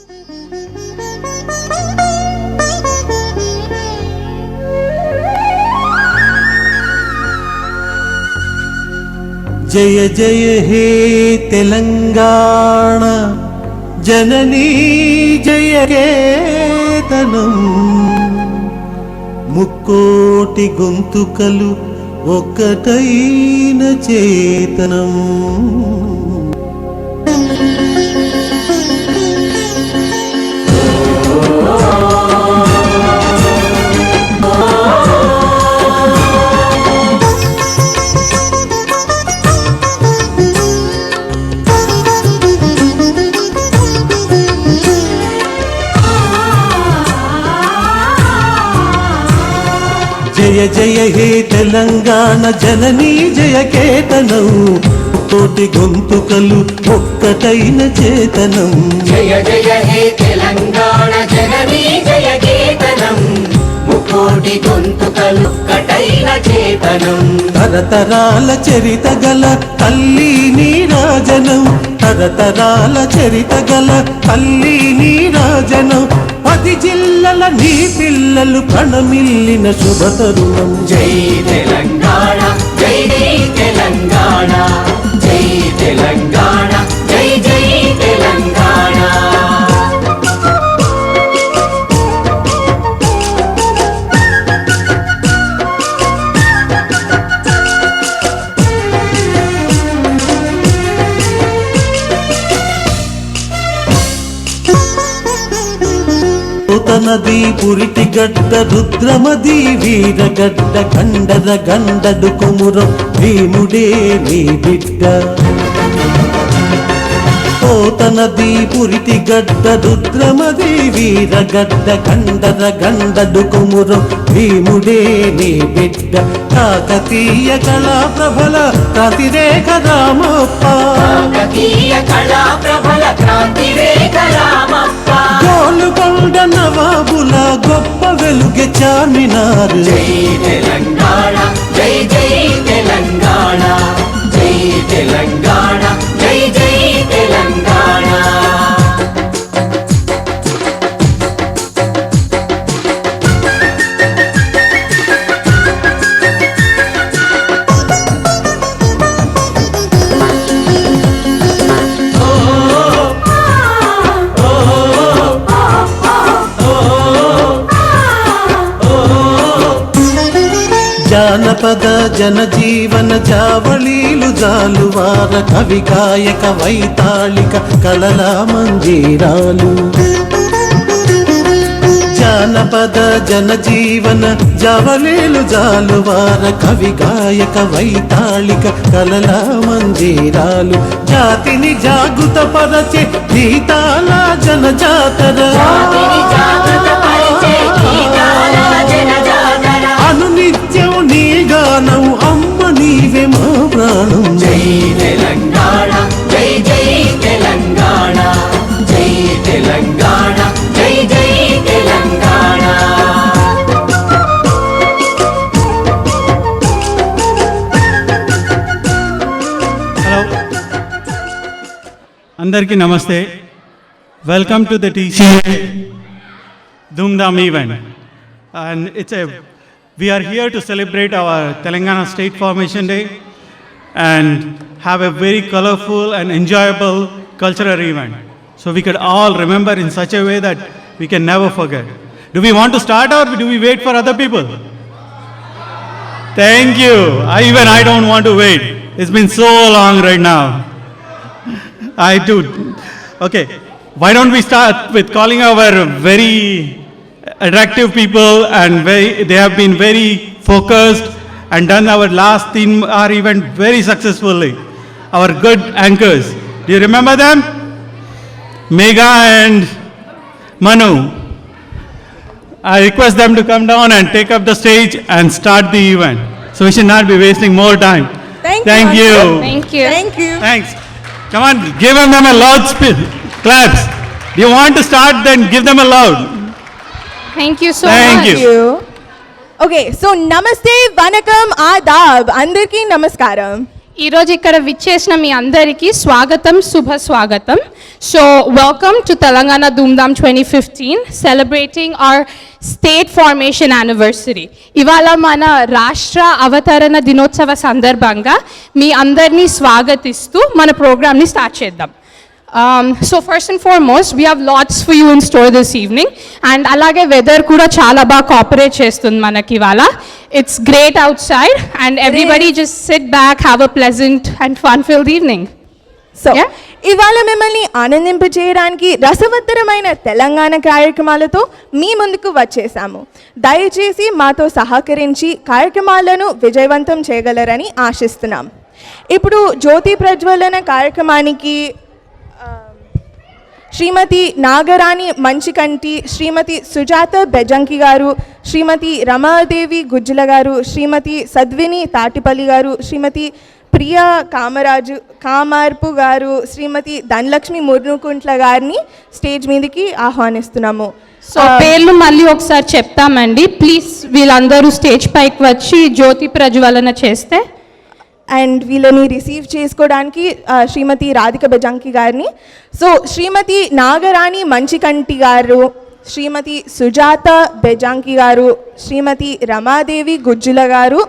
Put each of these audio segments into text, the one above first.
జయ జయ హే తెలంగాణ జననీ జయ కేతనం, ముక్కోటి గొంతుకలు ఒక్కటైన చేతనం. జయ జయ హే తెలంగాణ జననీ జయ కేతనం, కోటి గొంతుకలు ఒక్కటైన చేతనం. జయ జయ హే తెలంగాణ జననీ జయ కేతనం, ముకోటి గొంతుకలు ఒక్కటైన చేతనం. తరతరాల చరిత గల తల్లి నీరాజనం, తరతరాల చరిత గల తల్లి నీరాజనం. 10 జిల్లల నీ పిల్లలు ప్రణమిల్లిన శుభ తరుణం. జై తెలంగాణ జై జై తెలంగాణ, జై తెలంగాణ జై జై తెలంగాణ. నది పురిటి గడ్డ రుద్రమది వీరగడ్డ, కండర గండడు కొమురం భీముడే నీ బిడ్డ. నది పురిటి గడ్డ రుద్రమది వీరగడ్డ, కండర గండడు కొమురం భీముడే నీ బిడ్డ. కాకతీయ కళా ప్రభల క్రాంతిరేఖ రామప్ప, కాకతీయ కళా ప్రభల క్రాంతిరేఖ రామప్ప. గోలుకొండ నవాబుల గొప్ప వెలుగె చార్మినార్. జై తెలంగాణ జై జై తెలంగాణ, జై తెలంగాణ జై జై తెలంగాణ. జానపద జనజీవన జావళీలు జాలువార, కవి గాయక వైతాళిక కళల మంజీరాలు. జానపద జనజీవన జావళీలు జాలువార, కవి గాయక వైతాళిక కళల మంజీరాలు. జాతిని జాగృత పరచే గీతాల జనజాతర, అనునిత్యం నీ గానం అమ్మ నీవే మా ప్రాణం. జై తెలంగాణ జై జై తెలంగాణ, జై తెలంగాణ జై జై తెలంగాణ. హలో అందరికీ నమస్తే. Welcome to the TCA Dhumdham event, and we are here to celebrate our Telangana State Formation Day and have a very colorful and enjoyable cultural event. So we could all remember in such a way that we can never forget. Do we want to start or do we wait for other people? Thank you. Even I don't want to wait. It's been so long right now. I do. Okay. Why don't we start with calling our very attractive people, and they have been very focused and done our last our event very successfully. Our good anchors. Do you remember them? Megha and Manu. I request them to come down and take up the stage and start the event. So we should not be wasting more time. Thank you. Thank you. Thank you. Thanks. Come on, give them a loud claps. Do you want to start? Then give them a loud. Thank you so Thank much. you. Okay, so namaste, vanakam, adab, andarki namaskaram. ఈరోజు ఇక్కడ విచ్చేసిన మీ అందరికీ స్వాగతం, శుభ స్వాగతం. So welcome to Telangana Dhoom Dham 2015 celebrating our state formation anniversary. ఇవాళ మన రాష్ట్ర అవతరణ దినోత్సవ సందర్భంగా మీ అందరినీ స్వాగతిస్తూ మన ప్రోగ్రామ్ని స్టార్ట్ చేద్దాం. So first and foremost, we have lots for you in store this evening. And alage weather kuda chala ba cooperate chestundi manaki ivala. It's great outside and everybody just sit back, have a pleasant and fun-filled evening. So Yeah? ఇవాళ మిమ్మల్ని ఆనందింప చేయడానికి రసవత్తరమైన తెలంగాణ కార్యక్రమాలతో మీ ముందుకు వచ్చేసాము. దయచేసి మాతో సహకరించి కార్యక్రమాలను విజయవంతం చేయగలరని ఆశిస్తున్నాం. ఇప్పుడు జ్యోతి ప్రజ్వలన కార్యక్రమానికి శ్రీమతి నాగరాణి మంచికంటి, శ్రీమతి సుజాత బెజంకి గారు, శ్రీమతి రమాదేవి గుజ్జుల గారు, శ్రీమతి సద్విని తాటిపల్లి గారు, శ్రీమతి ప్రియా కామార్పు గారు, శ్రీమతి ధనలక్ష్మి ముర్నుకుంట్ల గారిని స్టేజ్ మీదకి ఆహ్వానిస్తున్నాము. సో పేర్లు మళ్ళీ ఒకసారి చెప్తామండి. ప్లీజ్ వీళ్ళందరూ స్టేజ్ పైకి వచ్చి జ్యోతి ప్రజ్వలన చేస్తే. అండ్ వీళ్ళని రిసీవ్ చేసుకోవడానికి శ్రీమతి రాధిక బెజంకి గారిని. సో శ్రీమతి నాగరాణి మంచికంటి గారు, శ్రీమతి సుజాత బెజంకి గారు, శ్రీమతి రమాదేవి గుజ్జుల గారు,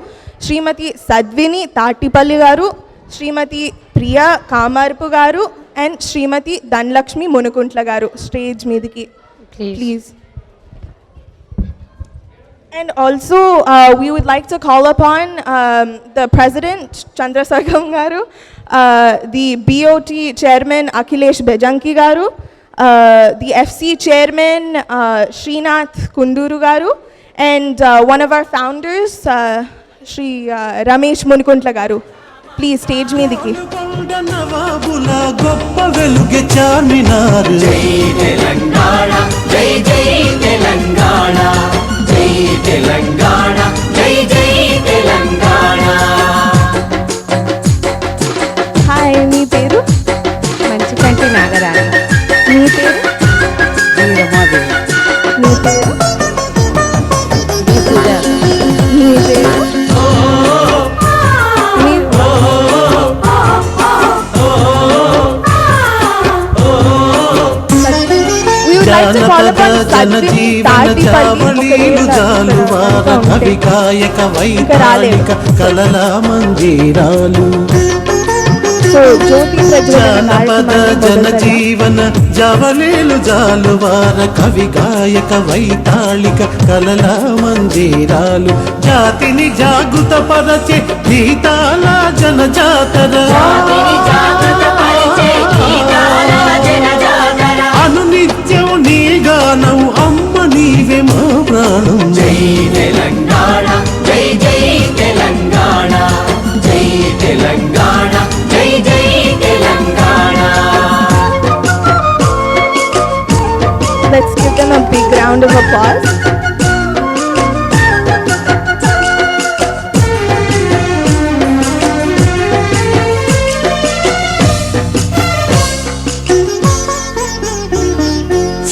శ్రీమతి సద్విని తాటిపల్లి గారు, శ్రీమతి ప్రియా కామార్పు గారు అండ్ శ్రీమతి ధనలక్ష్మి మునుకుంట్ల గారు స్టేజ్ మీదకి please. And also, we would like to call upon the President, Chandra Sargam Garu, the BOT Chairman, Akhilesh Bejanki Garu, the FC Chairman, Srinath Kunduru Garu, and one of our founders, Shri Ramesh Munikuntla Garu. Please, stage me diki. గొప్ప వెలుగే చార్మినార్. జై తెలంగాణ జై జై తెలంగాణ, జై తెలంగాణ జై జై Telangana. Hi, మీ పేరు? మంచికంటి నాగరాణి. మీ పేరు? రమాదేవి. మీ పేరు? సుజాత. మీ పేరు? జానపద జనజీవన చావళీలు జాలువార కవి గాయక వైతాళిక కళల మంజీరాలు. జానపద జనజీవన జవళీలు జాలువార కవి గాయక వైతాళిక కళల మంజీరాలు. జాతిని జాగృత పరచే గీతాల జనజాతర, అనునిత్యం నీ గానం అమ్మ నీవే మా ప్రాణం. జై తెలంగాణ జై జై తెలంగాణ, జై తెలంగాణ జై జై Telangana. Let's give them a big round of applause.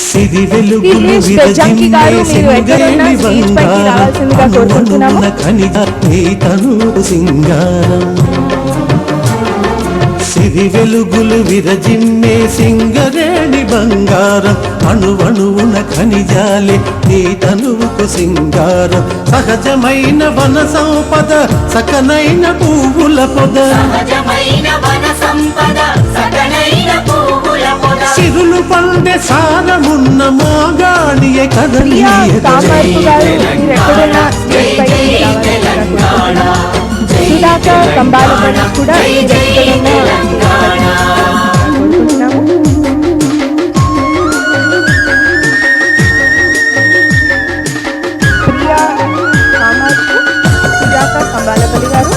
సిరి వెలుగులు బెజంకి గారు, మీరు ఎక్కడున్నా స్టేజ్ పైకి రావాల్సిందిగా కోరుకుంటున్నాము. ఖనిజ తను సింగారం. సిరి వెలుగులు విరజిమ్మే సింగరేణి బంగారం, అణువణువున ఖనిజాలే నీ తనువుకు సింగారం. సహజమైన వన సంపద, సకనైన పువ్వుల పొద, సహజమైన వన సంపద, సకలైన పువ్వుల పొద. సిరులు పండే సారమున్న మాగాణియే కదలి కామార్పు గారు, మీరు ఎక్కడున్నా స్టేజ్ పైకి రావాల్సిందిగా కోరుకుంటున్నాము. సుధాక కంబాలపల్లి కూడా మీరు ఎక్కడున్నా కోరుకుంటున్నాము. ప్రియా కామార్పు, సుజాత కంబాలపల్లి గారు.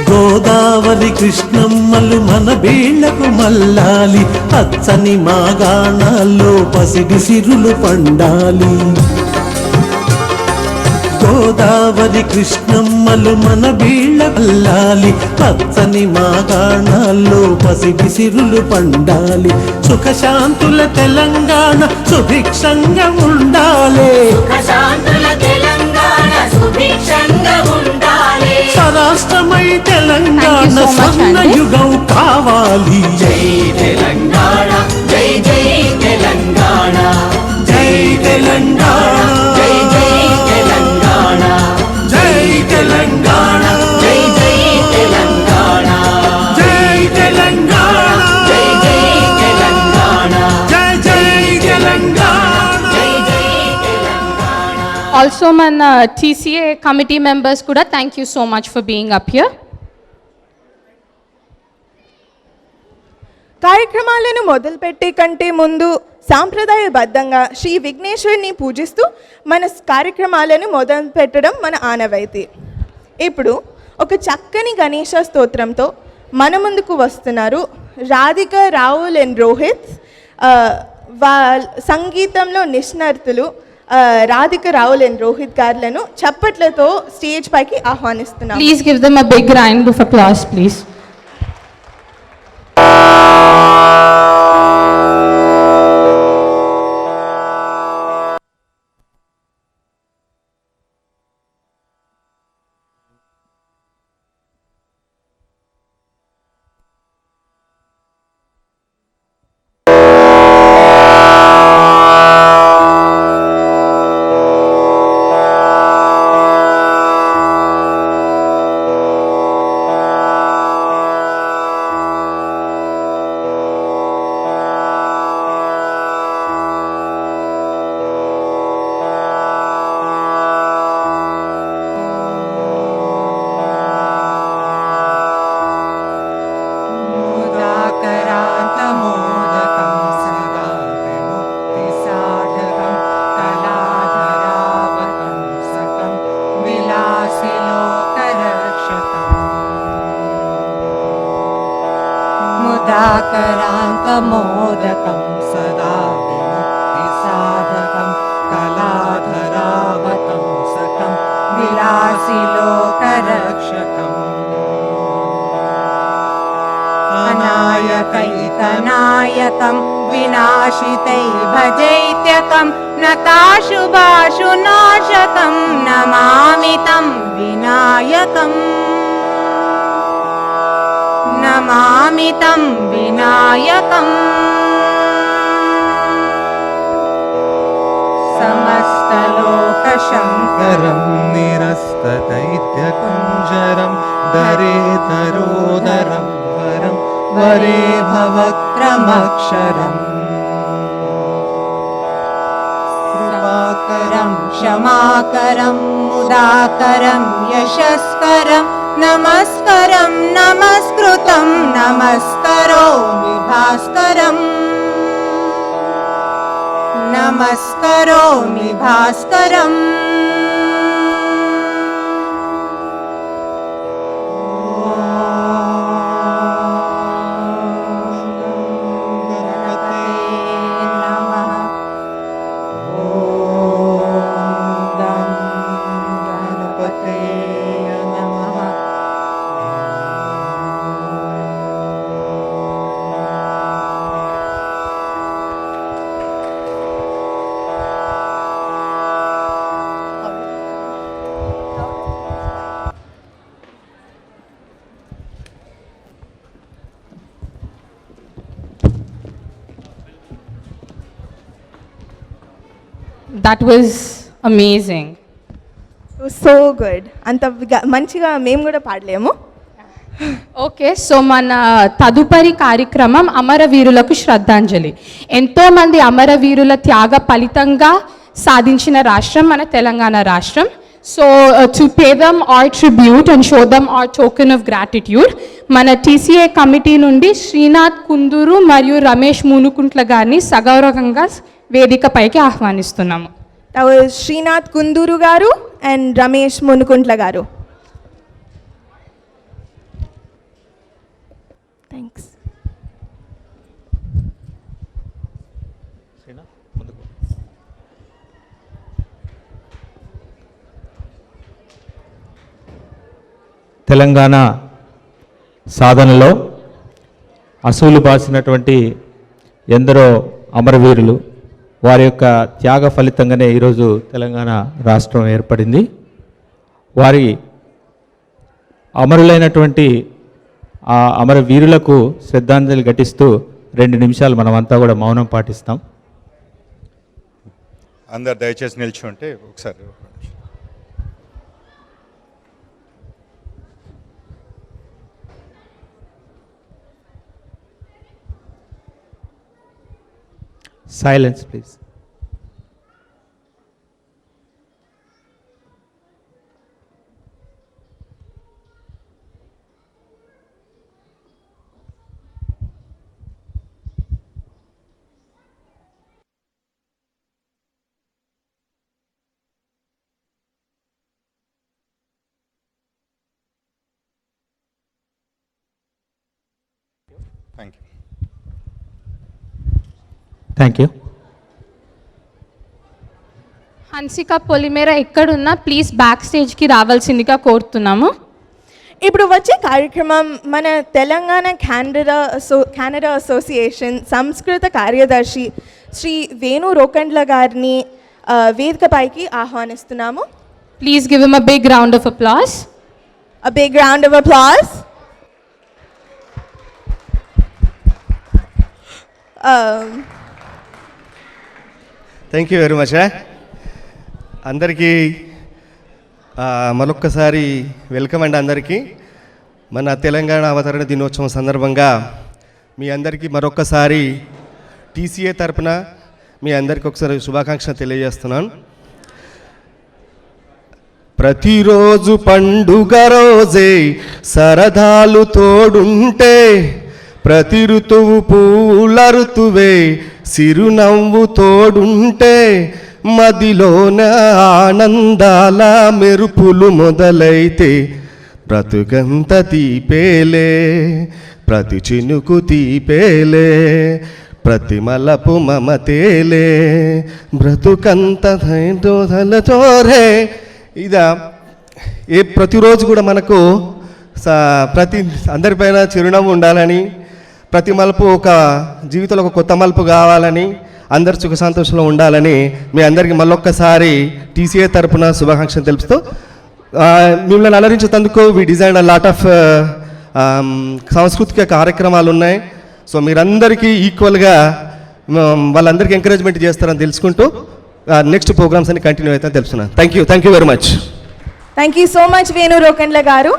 గోదావరి కృష్ణమ్మలు మన బీళ్లకు మల్లాలి, పచ్చని మాగాణాల్లో పసిడి సిరులు పండాలి. గోదావరి కృష్ణమ్మలు మన బీళ్ళ అల్లాలి పచ్చని మాగాణాల్లో పసిబిసిరులు పండాలి సుఖశాంతుల తెలంగాణ సుభిక్షంగా ఉండాలి సుఖశాంతుల తెలంగాణ సుభిక్షంగా ఉండాలి స్వరాష్ట్రమై Telangana Thank you so much, Swarna Andy. యుగం కావాలి జై తెలంగాణ జై జై తెలంగాణ జై తెలంగాణ జై జై తెలంగాణ జై తెలంగాణ జై జై తెలంగాణ జై తెలంగాణ జై జై తెలంగాణ జై జై తెలంగాణ జై జై తెలంగాణ Also, మన TCA committee members kuda, thank you so much for being up here. కార్యక్రమాలను మొదలుపెట్టే కంటే ముందు సాంప్రదాయబద్ధంగా శ్రీ విఘ్నేశ్వరుని పూజిస్తూ మన కార్యక్రమాలను మొదలు పెట్టడం మన ఆనవాయితీ. ఇప్పుడు ఒక చక్కని గణేష స్తోత్రంతో మన ముందుకు వస్తున్నారు రాధిక రావుల్ అండ్ రోహిత్. సంగీతంలో నిష్ణాతులు రాధిక రావుల్ అండ్ రోహిత్ గారులను చప్పట్లతో స్టేజ్ పైకి ఆహ్వానిస్తున్నాం. Please give them a big round of applause, please. मुदाकरान्तमोदकं सदा विमुक्तिसाधकं कलाधरावतं सकं विलासिलोकरक्षकम् मुदाकरान्तमोदकं सदा विमुक्तिसाधकं कलाधरावतं सकं विलासिलोकरक्षकम् अनायकैतनायकं विनाशितै भजैत्यकं नताशुभाशुनाशकं नमामि तं विनायकम् नमामि तं विनायकम् समस्तलोकशङ्करं निरस्तदैत्यकुञ्जरं दरेतरोदरं वरं वरे भवक्रमक्षरम् कृपाकरं क्षमाकरं मुदाकरं यशस्करं नमस्करं नमस्कृतं नमस्करोमि भास्करम् नमस्करोमि भास्करम् That was amazing. So good. అంత మంచిగా మేము కూడా పాడలేము. ఓకే, సో మన తదుపరి కార్యక్రమం అమరవీరులకు శ్రద్ధాంజలి. ఎంతోమంది అమరవీరుల త్యాగ ఫలితంగా సాధించిన రాష్ట్రం మన తెలంగాణ రాష్ట్రం. So to pay them our tribute and show them our token of gratitude, మన TCA కమిటీ నుండి శ్రీనాథ్ కుందూరు మరియు రమేష్ మూనుకుంట్ల గారిని సగౌరవంగా వేదికపైకి ఆహ్వానిస్తున్నాము. శ్రీనాథ్ కుందూరు గారు అండ్ రమేష్ మునుకుంట్ల గారు. థ్యాంక్స్. తెలంగాణ సాధనలో అసూలు బాసినటువంటి ఎందరో అమరవీరులు వారి యొక్క త్యాగ ఫలితంగానే ఈరోజు తెలంగాణ రాష్ట్రం ఏర్పడింది. వారి అమరులైనటువంటి ఆ అమరవీరులకు శ్రద్ధాంజలి ఘటిస్తూ 2 నిమిషాలు మనమంతా కూడా మౌనం పాటిస్తాం. అందరు దయచేసి నిల్చుంటే ఒకసారి silence please. Thank you. Thank you. Hansika Polimera ఎక్కడున్నా ప్లీజ్ బ్యాక్ స్టేజ్కి రావాల్సిందిగా కోరుతున్నాము. ఇప్పుడు వచ్చే కార్యక్రమం మన తెలంగాణ కెనడా అసోసియేషన్ సంస్కృత కార్యదర్శి శ్రీ వేణు రోకండ్ల గారిని వేదికపైకి ఆహ్వానిస్తున్నాము. Please give him a big round of applause. A big round of applause. Thank you very much. అందరికీ మరొక్కసారి వెల్కమ్ అండి. అందరికీ మన తెలంగాణ అవతరణ దినోత్సవం సందర్భంగా మీ అందరికీ మరొక్కసారి టీసీఏ తరపున మీ అందరికీ ఒకసారి శుభాకాంక్షలు తెలియజేస్తున్నాను. ప్రతిరోజు పండుగ రోజే సరదాలు తోడుంటే, ప్రతి ఋతువు పూల ఋతువే సిరునవ్వు తోడుంటే, మదిలోన ఆనందాల మెరుపులు మొదలైతే, బ్రతుకంత తీపేలే ప్రతి చినుకు తీపేలే, ప్రతి మలపు మమతేలే బ్రతుకంత తోరే. ఇదా ప్రతిరోజు కూడా మనకు ప్రతి అందరిపైన చిరునవ్వు ఉండాలని, ప్రతి మలుపు ఒక జీవితంలో ఒక కొత్త మలుపు కావాలని, అందరు సుఖ సంతోషంలో ఉండాలని మీ అందరికీ మళ్ళొక్కసారి టీసీఏ తరపున శుభాకాంక్షలు తెలుపుతూ, మిమ్మల్ని అలరించేందుకు we design a lot of సాంస్కృతిక కార్యక్రమాలు ఉన్నాయి. సో మీరందరికీ ఈక్వల్గా వాళ్ళందరికీ ఎంకరేజ్మెంట్ చేస్తారని తెలుసుకుంటూ నెక్స్ట్ ప్రోగ్రామ్స్ అన్ని కంటిన్యూ అవుతాయని తెలుస్తున్నాను. Thank you very much. Thank you so much Venu Rokandla గారు.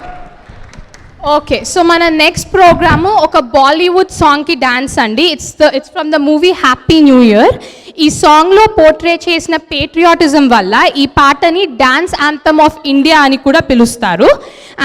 ఓకే, సో మన నెక్స్ట్ ప్రోగ్రాము ఒక బాలీవుడ్ సాంగ్కి డాన్స్ అండి. It's from the movie happy new year. ఈ సాంగ్లో పోర్ట్రే చేసిన పేట్రియాటిజం వల్ల ఈ పాటని డాన్స్ యాంథమ్ ఆఫ్ ఇండియా అని కూడా పిలుస్తారు.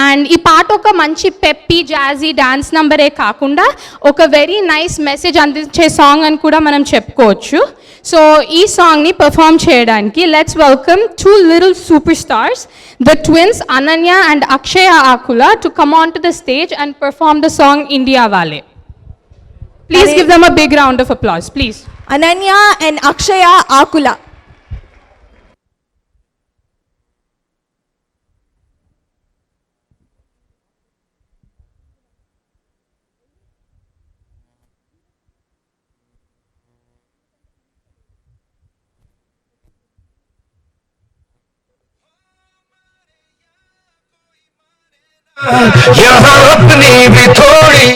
అండ్ ఈ పాట ఒక మంచి పెప్పీ జాజీ డాన్స్ నంబరే కాకుండా ఒక వెరీ నైస్ మెసేజ్ అందించే సాంగ్ అని కూడా మనం చెప్పుకోవచ్చు. సో ఈ సాంగ్ని పర్ఫామ్ చేయడానికి let's welcome 2 little superstars, the twins Ananya and Akshaya Akula, to come on to the stage and perform the song India Wale. Please give them a big round of applause, please. Ananya and Akshaya Akula. यहाँ अपनी भी थोड़ी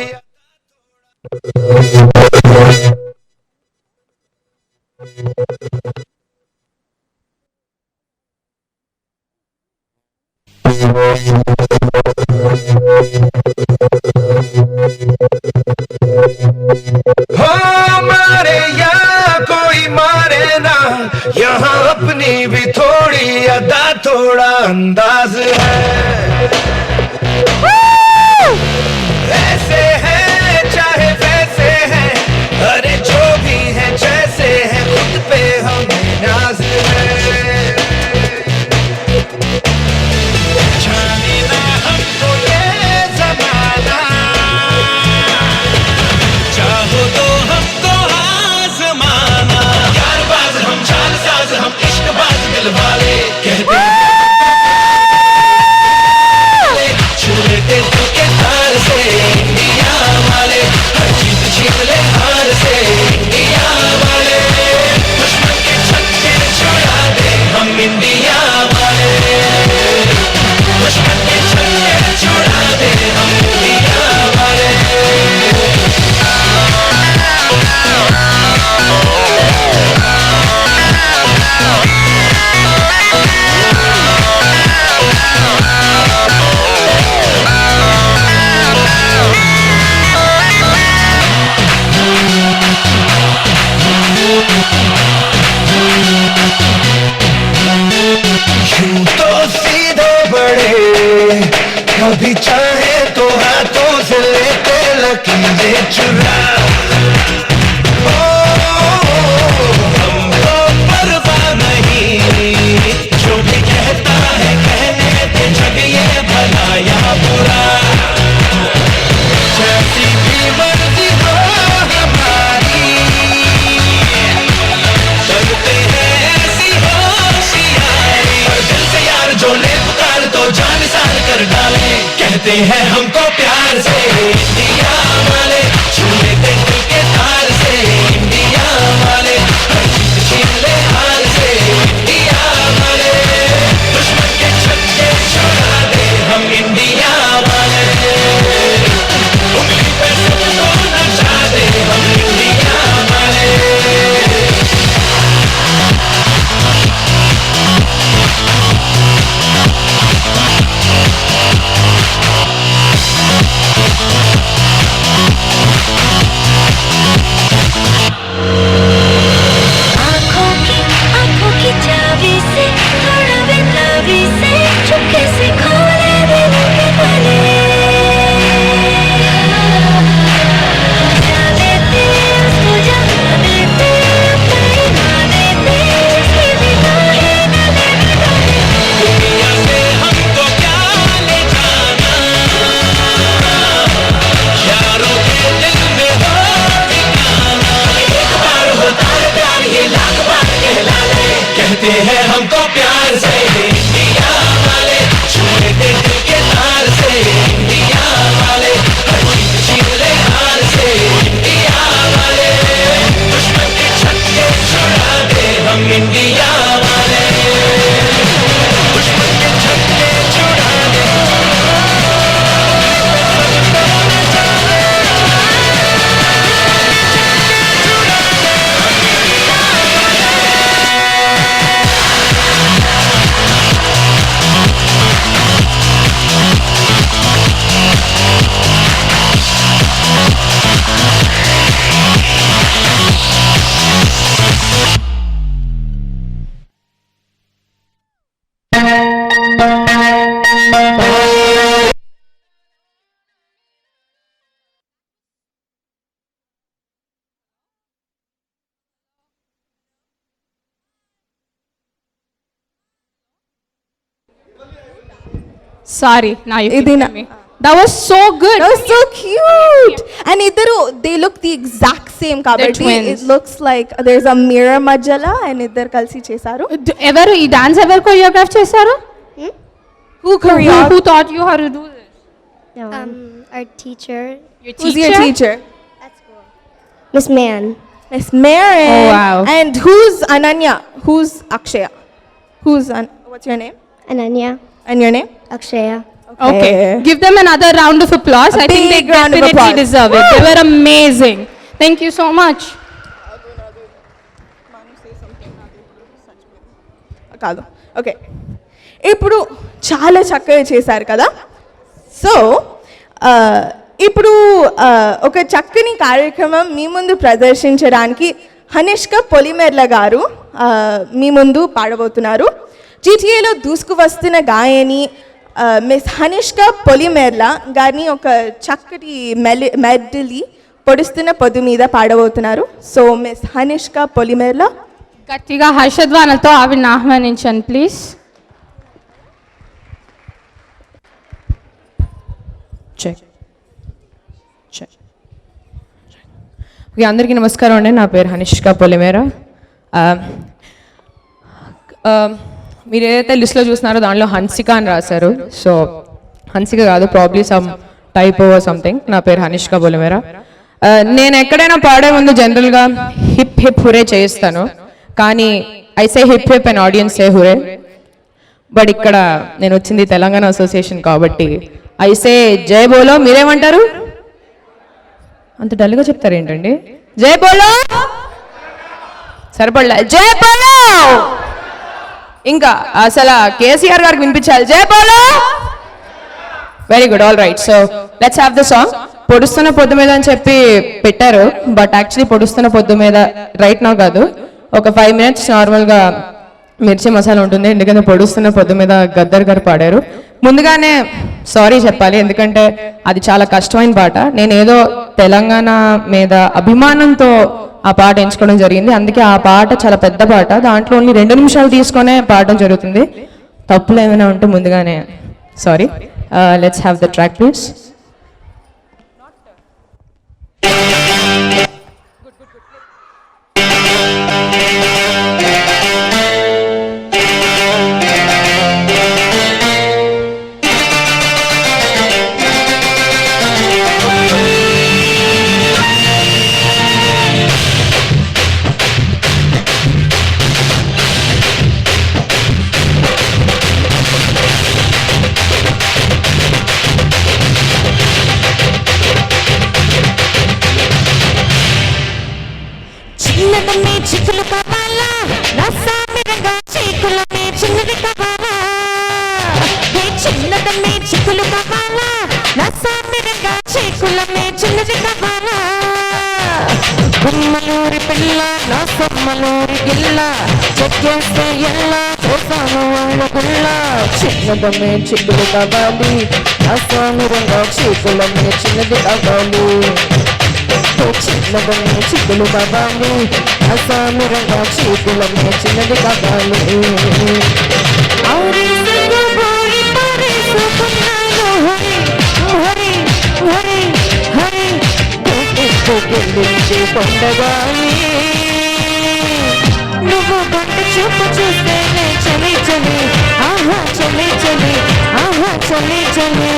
हमारे यहाँ कोई मारे ना, यहाँ अपनी भी थोड़ी अदा थोड़ा अंदाज है. ऐसे हैं चाहे वैसे हैं, अरे जो भी है जैसे है, खुद पे हमें नाज है. जाने ना हमको ये ज़माना, चाहो तो हमको आज़माना. यारबाज हम चालसाज हम इश्कबाज दिल वाले, कहते छुरे कभी चाहे तो हाथों से लेते लकीरें चुरा हमको परवाह नहीं जो भी कहता है कहने दे जग ये भला या बुरा जैसी भी मर्जी हो हमारी करते हैं ऐसी होशियारी और दिल से यार जो ले पुकार तो जान सार कर डाले कहते हैं हमको प्यार से इंडिया वाले छू लेते दिल के तार से इंडिया वाले हर चीज छीन ले हार से इंडिया वाले दुश्मन के छक्के छुड़ा दे हम इंडिया वाले उंगली पे सबको नचा दे हम इंडिया वाले आँखों की चाबी से थोड़ा बेताबी से चुपके से खोले दिल के ताले जा देते उसको जहाँ देते अपने ना देते जिसकी भी काहे ना लेने वाले दुनिया से हमको क्या ले जाना यारों के दिल में हो ठिकाना एक बार होता है प्यार ये लाख बार कहला ले कहते हैं हमको प्यार से इंडिया वाले छू लेते दिल के तार से इंडिया वाले हर चीज छीन ले हार से इंडिया वाले दुश्मन के छक्के छुड़ा दे हम इंडिया वाले दुश्मन के छक्के छुड़ा दे Sorry, now you It can didn't- hear me. That was so good. That was so cute. And iddaru, they look the exact same kabatti. twins. It looks like there's a mirror majala and iddar kalsi chesaru. ఎవరు ఈ dance ఎవరు choreograph చేశారు? Who choreographed? Who taught you how to do this? Our teacher, Your Who's your teacher? Miss Man. Miss Maren. Oh, wow. And who's Ananya? Who's Akshaya? What's your name? Ananya, And your name? Akshaya. Okay. Give them another round of applause. A I think they big round of definitely applause. deserve it. They were amazing. Thank you so much. కాదు okay ఇప్పుడు చాలా చక్కగా చేశారు కదా so ఇప్పుడు ఒక చక్కని కార్యక్రమం మీ ముందు ప్రదర్శించడానికి హనిష్క పొలిమెర్ల గారు మీ ముందు పాడబోతున్నారు జీటీఏలో దూసుకు వస్తున్న గాయని మిస్ హనిష్క పొలిమెర్ల గారిని ఒక చక్కటి మెడలి పొడుస్తున్న పొద్దు మీద పాడబోతున్నారు సో మిస్ హనిష్క పొలిమెర్ల గట్టిగా హర్షధ్వానలతో ఆవిడని ఆహ్వానించండి ప్లీజ్. అందరికీ నమస్కారం అండి. నా పేరు హనిష్క పొలిమేరా. మీరు ఏదైతే లిస్ట్లో చూస్తున్నారో దానిలో హన్సిక అని రాశారు. సో హన్సిక కాదు, probably some type over something. నా పేరు హనిష్క పొలిమేరా. నేను ఎక్కడైనా పాడే ముందు జనరల్గా హిప్ హిప్ హురే చేయిస్తాను, కానీ I say hip hip and audience say హురే. But ఇక్కడ నేను వచ్చింది తెలంగాణ అసోసియేషన్ కాబట్టి ఐ సే జై బోలో. మీరేమంటారు? అంత డల్గా చెప్తారు ఏంటండి? జై బోలో సరిపడలే. జై బోలో ఇంకా అసలు కేసీఆర్ గారికి వినిపించాలి. జై బోలో. Very good, all right. So let's have the song. పొడుస్తున్న పొద్దు మీద అని చెప్పి పెట్టారు, బట్ యాక్చువల్లీ పొడుస్తున్న పొద్దు మీద రైట్ నా కాదు, ఒక 5 minutes నార్మల్గా మిర్చి మసాలా ఉంటుంది, ఎందుకంటే పొడుస్తున్న పొద్దు మీద గద్దర్ గారు పాడారు. ముందుగానే సారీ చెప్పాలి, ఎందుకంటే అది చాలా కష్టమైన పాట. నేను ఏదో తెలంగాణ మీద అభిమానంతో ఆ పాట ఎంచుకోవడం జరిగింది. అందుకే ఆ పాట చాలా పెద్ద పాట, దాంట్లో ఓన్లీ 2 నిమిషాలు తీసుకునే పాడడం జరుగుతుంది. తప్పులు ఏమైనా ఉంటే ముందుగానే sorry. Let's have the track please. చిన్నదమ్మే చిక్కులు కావాలా, నా సామిరంగా చీకులమే చిన్నది కావాలా. చిన్నదమ్మే చిక్కులు కావాలా, నా సామిరంగా చీకులమే చిన్నది కావాలా. గుమ్మలూరి పిల్ల నా సొమ్మలూరి గిల్ల, చెక్కేస్తే ఎల్లా చూసాను వాళ్ళ గుల్ల. చిన్నదమ్మే చిక్కులు కావాలి, నా సామిరంగా చీకులమే చిన్నది కావాలి. చిన్నదమ్మే చిక్కులు కావాలి, అసామిరంగా చీకులమ్మే చిన్నది కావాలి. కొండగాలి నువ్వు కొండ చూపు చూస్తేనే చలి చలి, ఆహా చలి చలి, ఆహా చలి చలి.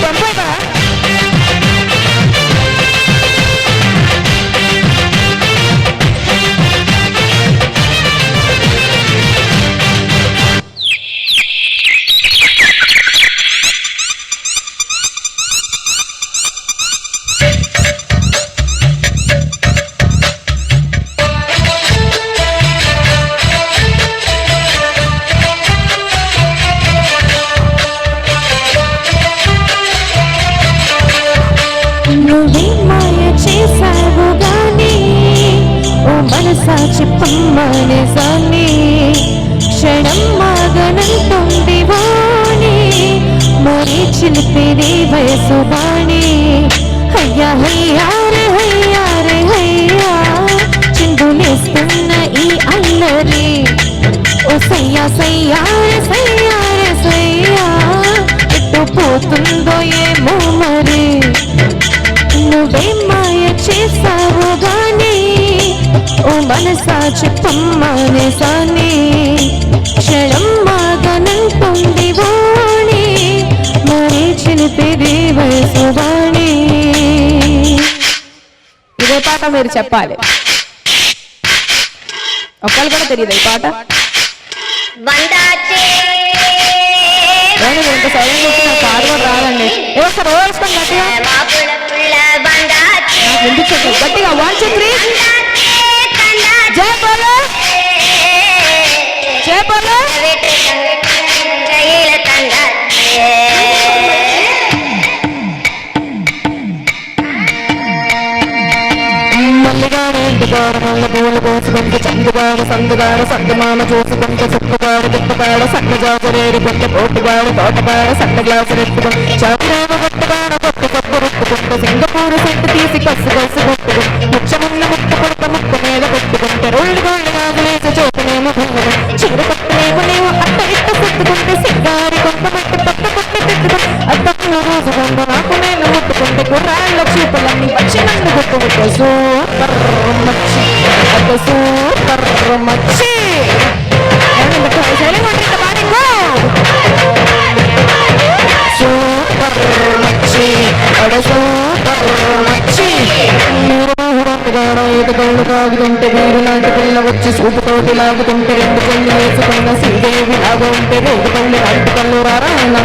పంపగా చెప్పమ్మనే సాని క్షణం మాగనంటుంది వాణి, మరి చిలిపిది వయసు వాణి. హయ్యా హయ్యారే హయ్యారే హయ్యా, చిందులేస్తున్న ఈ అల్లరి. ఓ సయ్యా సయ్యారే సయ్యారే సయ్యా, ఎట్టు పోతుందో ఏమో మరి. నువ్వే మాయ చేసావు గాని, ఓ మనసా చెప్పమ్మనే సాని క్షణం మాగనంటుంది వాణి, మరి చిలిపిది వయసు వాణి. ఇదే పాట మీరు చెప్పాలి, ఒక్కళ్ళు కూడా తెలియదు ఈ పాట. ఎంత సౌండ్ చేసి నాకు పాట కూడా రాదండి. ఒకసారి ఓవేసుకొని గట్టిగా వినిపించండి గట్టిగా. 1 2 3 జై బోలో జై బోలో. మల్లిగాడు ఇంటిగాడు మల్ల పూలు కోసుకుంటే చందుగాడు సందుగాడు సందుమామ చూసుకుంటే సుక్కుగాడు దిక్కుగాడు సన్న జాజరేడు కొంటే పోటుగాడు తోటగాడు సన్న గ్లాసు రెట్టుకుంటే చాకురేమ కొట్టుగాడు కొట్టు కొట్టు రుట్టుకుంటే సింగపూరు సెంటు తీసి కసు కసు కొట్టుకుంటే ముచ్చమున్న ముక్కు కొడుక ముక్కు మీద కొట్టుకుంటే రోళ్ళు గోళ్ళు గాజులేసి చోటునేమో భంగం చీర కొట్టునేమో నేమో అట్ట ఇట్ట కొట్టుకుంటే సింగారి కొంత మట్టి పక్క కొట్టి తిట్టుకుంటే అత్తకు రోజు కొండ నాకు నేను ముట్టుకుంటే కుర్రాళ్ళ చూపులన్నీ వచ్చి నన్ను కొట్టుకుంటే సూపర్ మచ్చి అది సూపర్ మచ్చి. సూపర్ మచ్చి అడ సూపర్ మచ్చి. ఇది కళ్ళు తాగుతుంటే వీరు లాంటి పిల్ల వచ్చి సూపుతోటి లాగుతుంటే 2 కళ్ళు వేసుకున్న శ్రీదేవి లాగా ఉంటే 2 కళ్ళు లాంటి కళ్ళు రారాయణ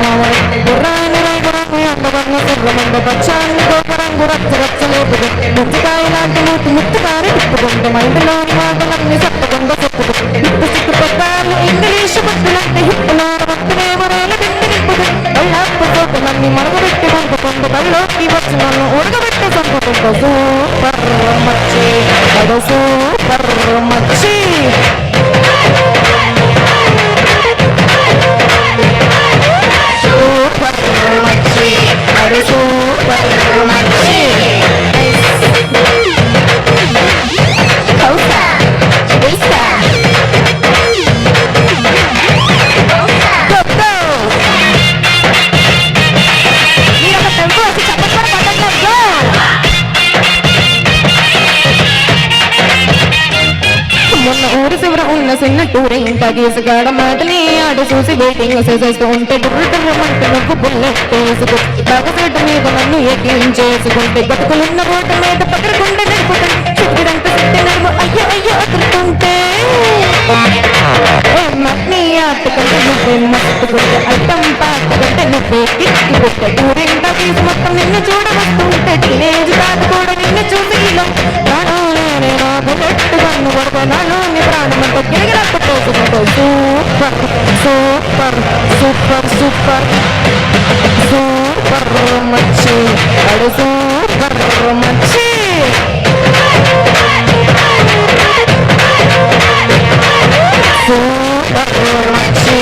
గుర్రాన్ని రైగురాన్ని అందగన్న కుర్రమంద పచ్చాన్ని గోపరంగు రచ్చ రచ్చలేపుదు ముచ్చికాయ లాంటి మూతి ముత్తుకారి తిప్పుకుంటే మైండ్లోని మాటలన్నీ చెప్పకుండా చెప్పుకుంటే హిప్పు సిక్కు పట్టాలు ఇంగ్లీషు బుద్ధులంటే హిప్పులో వస్తునేమరేల బిండి నింపుదు కళ్ళప్పు చోటులన్నీ మరగబెట్టి పంపుకుంటూ కళ్ళోకి వచ్చి నన్ను ఉడకబెట్టి చంపుకుంటూ సూపర్ మచ్చి అది సూపర్ మచ్చి. ఇంత గీసుగాడ మాటని ఆడు చూసి వెయిటింగ్ చేసేస్తూ ఉంటే బుర్రమంటే నువ్వు బుల్లెట్ వేసుకో బాగసేట మీద నన్ను ఎక్కించేసుకుంటే బతుకులున్న రోడ్డు మీద పక్కకుండా నడుపుతుంటే చుట్టిరంత చుట్టి నడుము అయ్యో అయ్యో అదురుతుంటే మట్ని ఆటుకుంటే నువ్వే మట్టుకుంటే అల్టం పాటుకుంటే నువ్వే కిట్టుకుంటే ఊరింట తీసి మొత్తం నిన్ను చూడవస్తుంటే టీనేజ్ కాదు కూడా నిన్ను చూసి ఇలా ప్రాణాలే నాకు నెట్టు కన్ను కొడుకున్నాను నీ ప్రాణమంతా గిరిగిరట్టు పోసుకుంటూ super super super super super మచ్చి అడు సూపర్ మచ్చి సూపర్ మచ్చి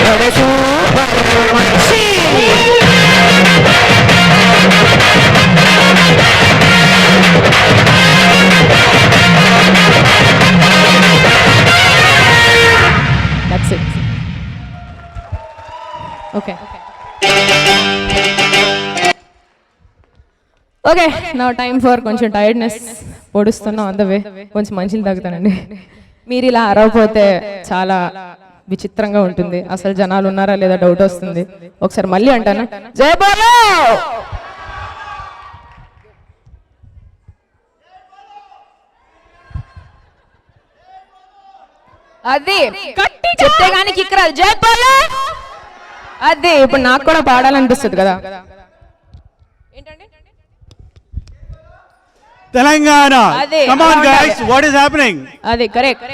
అడు సూపర్ మచ్చి That's it. Okay. Okay, now time for కొంచెం టైర్డ్నెస్ పొడుస్తున్నాం ఆన్ ద వే కొంచెం మంచిలు తాగుతానండి మీరు ఇలా అరవపోతే చాలా విచిత్రంగా ఉంటుంది అసలు జనాలు ఉన్నారా లేదా డౌట్ వస్తుంది ఒకసారి మళ్ళీ అంటాను జై బోలో అది చెప్తే కానీ కిక్ రాదు జై బోలో అదే ఇప్పుడు నాకు కూడా పాడాలనిపిస్తుంది కదా Telangana. Ade, Come on, around guys. that. What is happening? అదే correct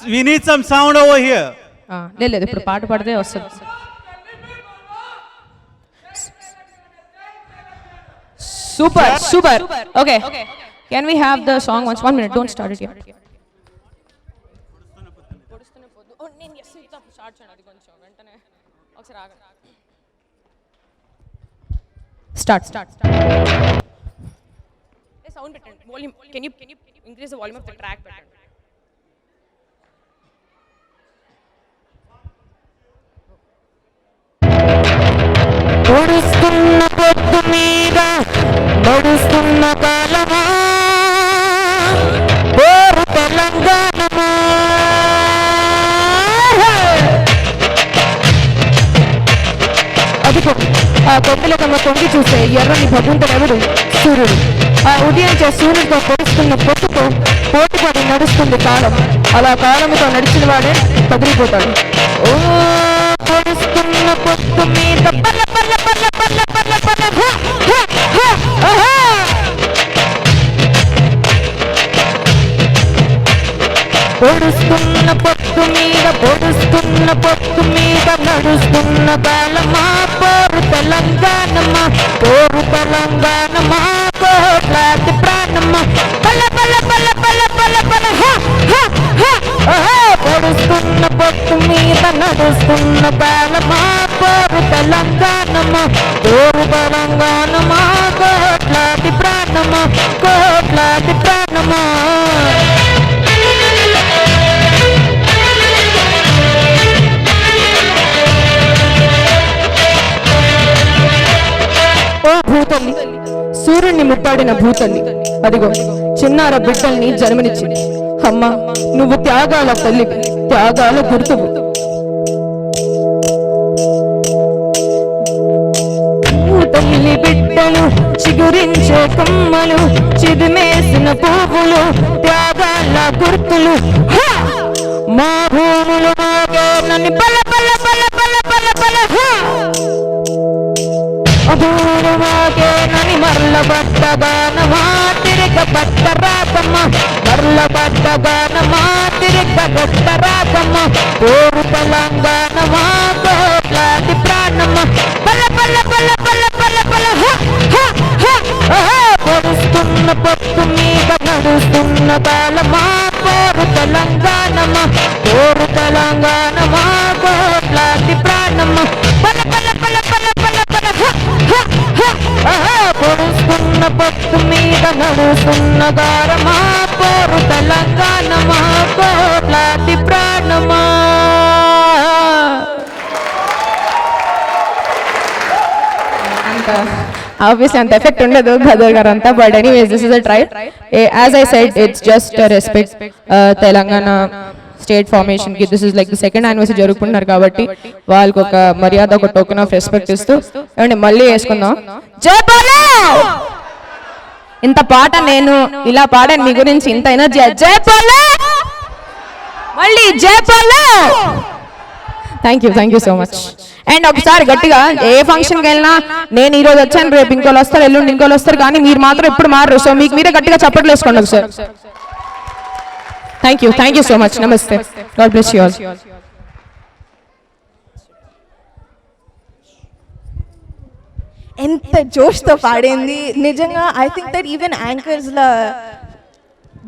We need some sound over here. లేదు ఇప్పుడు పాట పాడితే వస్తుంది super super okay can we have the song once 1 minute don't start it yet start sound పెట్టండి volume can you increase the volume of the track పెట్టండి పొడుస్తున్న పొద్దు మీద నడుస్తున్న కాలమా పోరు తెలంగాణమా అదిగో ఆ కొండల కమ్మ తొంగి చూసే ఎర్రని భగుంతనెవడు సూర్యుడు ఆ ఉదయించే సూర్యుడితో పొడుస్తున్న పొట్టుతో పోటుపడి నడుస్తుంది కాలం అలా కాలంతో నడిచిన వాడే కదిలిపోతాడు ఓ పొడుస్తున్న పొట్టు మీద పల్ల పల్ల పల్ల పల్ల పల్ల పల్ల పొడుస్తున్న పొట్టు మీద నడుస్తున్న కాలమా పోరు తెలంగాణమా కోట్లాది ప్రాణమా పల్ల పల్ల పల్ల పల్ల పల్ల పల్ల పొడుస్తున్న పొట్టు మీద నడుస్తున్న కాలమా పోరు తెలంగాణమా కోట్లాది ప్రాణమా ఓ భూతల్లి సూర్యుడిని ముట్టాడిన భూతల్లి అదిగో చిన్నార బిడ్డల్ని జన్మనిచ్చింది అమ్మ నువ్వు త్యాగాల తల్లి త్యాగాల గుర్తువు తల్లి బిడ్డలు చిగురించే కొమ్మలు చిదిమేసిన పువ్వులు త్యాగాల గుర్తులు మా భూములు నన్ను బల బల బల బల బల బల అదూరమాకేనని మరల బట్టగానమా తిరిగ బట్ట రాకమ్మ మరల బట్టగానమా తిరిగ బట్ట రాకమ్మ పోరు తెలంగాణమా కోట్లాది ప్రాణమ్మ బల బల బల బల బల బల పొడుస్తున్న పొట్టు మీద నడుస్తున్న కాలమా పోరు తెలంగాణమా కోట్లాది ప్రాణమ్మ బల బల బల బల బల బల పొడుస్తున్న పొట్టు మీద నడుస్తున్న గారమా పోరు తెలంగాణమా కోట్లాది ప్రాణమా obviously అంత ఎఫెక్ట్ ఉండదు గదర్ గారు అంతా but anyways this is a try as I said it's just respect Telangana state ఫార్మేషన్కి. This is like the second anniversary జరుపుకుంటున్నారు కాబట్టి వాళ్ళకి ఒక మర్యాద, ఒక టోకెన్ ఆఫ్ రెస్పెక్ట్ ఇస్తూ ఏమండి మళ్ళీ వేసుకుందాం. జై బాలే! ఇంత పాట నేను ఇలా పాడాను మీ గురించి, ఇంత ఎనర్జీ. జై బాలే! మళ్ళీ జై బాలే! Thank you so much. And ఒకసారి గట్టిగా ఏ ఫంక్షన్కి వెళ్ళినా నేను ఈ రోజు వచ్చాను, రేపు ఇంకోళ్ళు వస్తారు, ఎల్లుండి ఇంకోళ్ళు వస్తారు, కానీ మీరు మాత్రం ఎప్పుడు మారరు. సో మీకు మీరే గట్టిగా చప్పట్లు వేసుకోండి ఒకసారి. Thank you so much. నమస్తే. God bless you all. ఎంత జోష్తో పాడింది నిజంగా. ఐ థింక్ దట్ ఈవెన్ యాంకర్స్లా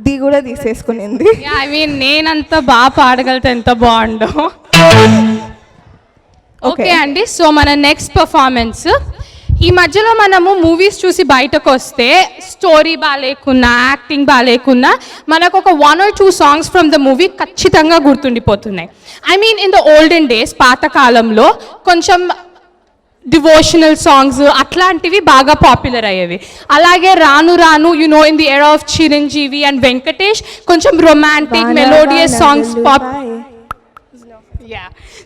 ది కూడా తీసేసుకునింది. ఐ మీన్ నేనంత బాగా పాడగలితే ఎంత బాగుండో. ఓకే అండి, సో మన నెక్స్ట్ పర్ఫార్మెన్స్. ఈ మధ్యలో మనము మూవీస్ చూసి బయటకు వస్తే స్టోరీ బాగాలేకున్నా, యాక్టింగ్ బాగాలేకున్నా మనకు ఒక 1 or 2 songs from the movie ఖచ్చితంగా గుర్తుండిపోతున్నాయి. I mean in the olden days, పాతకాలంలో కొంచెం డివోషనల్ సాంగ్స్ అట్లాంటివి బాగా పాపులర్ అయ్యేవి. అలాగే రాను రాను in the era of Chiranjeevi and Venkatesh కొంచెం రొమాంటిక్ మెలోడియస్ సాంగ్స్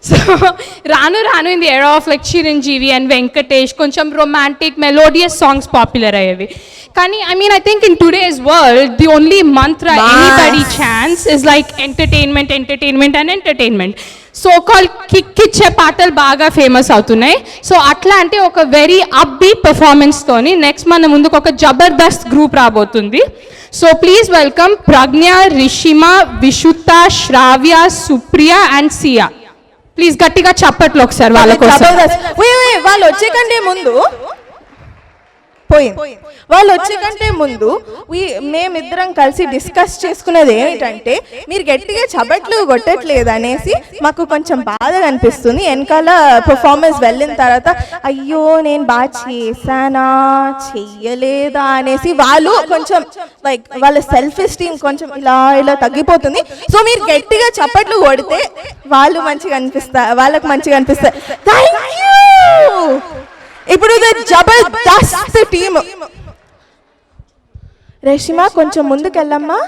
సో రాను రాను in the era of like Chiranjeevi and Venkatesh కొంచెం రొమాంటిక్ మెలోడియస్ సాంగ్స్ పాపులర్ అయ్యేవి. కానీ I mean I think in today's world the only mantra anybody chance is like entertainment and entertainment. So call kick ఇచ్చే పాటలు బాగా famous అవుతున్నాయి. So అట్లాంటి ఒక very upbeat పర్ఫార్మెన్స్తోని next మన ముందుకు ఒక జబర్దస్త్ గ్రూప్ రాబోతుంది. So please welcome Pragna, Rishima, Vishutha, Shravya, Supriya and Siya. Please గట్టిగా చప్పట్లు ఒకసారి వాళ్ళ కోసం. వాళ్ళు వచ్చే కంటే ముందు మేమిద్దరం కలిసి డిస్కస్ చేసుకునేది ఏమిటంటే, మీరు గట్టిగా చప్పట్లు కొట్టట్లేదు అనేసి మాకు కొంచెం బాధగా అనిపిస్తుంది. వెనకాల పర్ఫార్మెన్స్ వెళ్ళిన తర్వాత అయ్యో నేను బాగా చేశానా చెయ్యలేదా అనేసి వాళ్ళు కొంచెం లైక్ వాళ్ళ సెల్ఫ్ ఎస్టీమ్ కొంచెం ఇలా తగ్గిపోతుంది. సో మీరు గట్టిగా చప్పట్లు కొడితే వాళ్ళకు మంచిగా అనిపిస్తారు. Thank you. ఇప్పుడు జబర్దస్త్ టీమ్ రేషిమా కొంచెం ముందుకెళ్ళమ్మా.